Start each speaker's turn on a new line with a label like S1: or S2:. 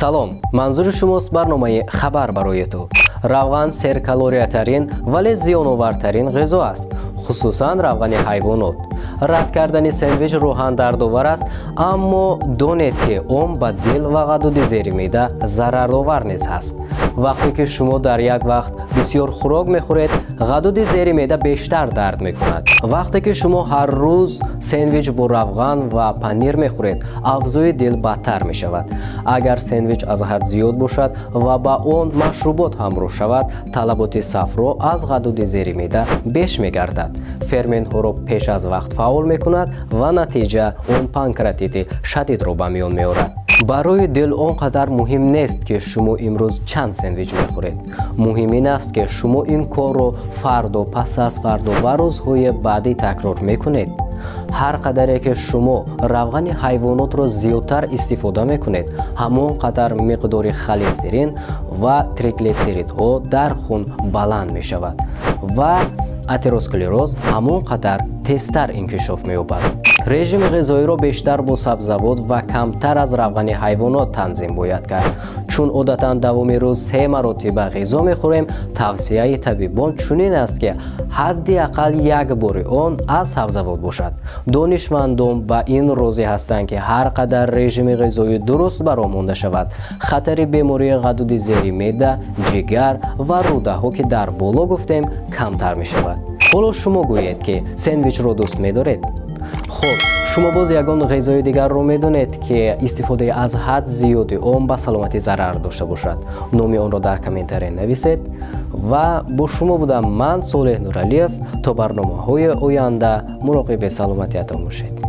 S1: салом, манзури шумост барномаи хабар барои ту. равған серкалориятарин вале зиёновартарин ғизо аст, хусусан равғани ҳайвонот. рад кардани сендвич рӯҳандардовар аст, аммо донед ки он ба дил ва ғадуди зери меъда зараровар низ ҳаст. вақте ки шумо дар як вақт бисёр хӯрок мехӯред, ғадуди зери меъда бештар дард мекунад. вақте ки шумо ҳар рӯз сендвич бо равған ва панир мехӯред, афзӯи дил бадтар мешавад. агар сендвич аз ҳад зиёд бошад ва ба он машрубот ҳамроҳ шавад, талаботи сафро аз ғадуди зери меъда беш мегардад. ферментҳоро пеш аз вақт фаъол мекунад ва натиҷа он панкреатити шадидро ба миён меорад. барои дил он қадар муҳим нест ки шумо имрӯз чанд сендвич мехӯред. муҳим ин аст ки шумо ин корро фарду пас аз фарду ва рӯзҳои баъдӣ такрор мекунед. ҳар қадаре ки шумо равғани ҳайвонотро зиёдтар истифода мекунед, ҳамон қадар миқдори холестерин ва триглитсеридҳо дар хун баланд мешавад ва атеросклероз ҳамон қадар тезтар инкишоф меёбад. режими ғизоиро бештар бо сабзавот ва камтар аз равғани ҳайвонот танзим бояд кард. чун одатан давоми рӯз 3 маротиба ғизо мехӯрем, тавсияи табибон чунин аст ки ҳадди ақал як бори он аз сабзавот бошад. донишмандон ба ин розӣ ҳастанд ки ҳар қадар режими ғизоӣ дуруст баромонда шавад, хатари бемории ғадуди зери меъда, ҷигар ва рӯдаҳо ки дар боло гуфтем камтар мешавад. ҳоло шумо гӯед ки сендвичро дӯст медоред? хуб, шумо боз ягон ғизои дигарро медонед ки истифодаи аз ҳад зиёди он ба саломатӣ зарар дошта бошад? номи онро дар комментария нависед. ва бо шумо будам ман Солеҳ Нуралиев. то барномаҳои оянда муроқиби саломатиятон бошед.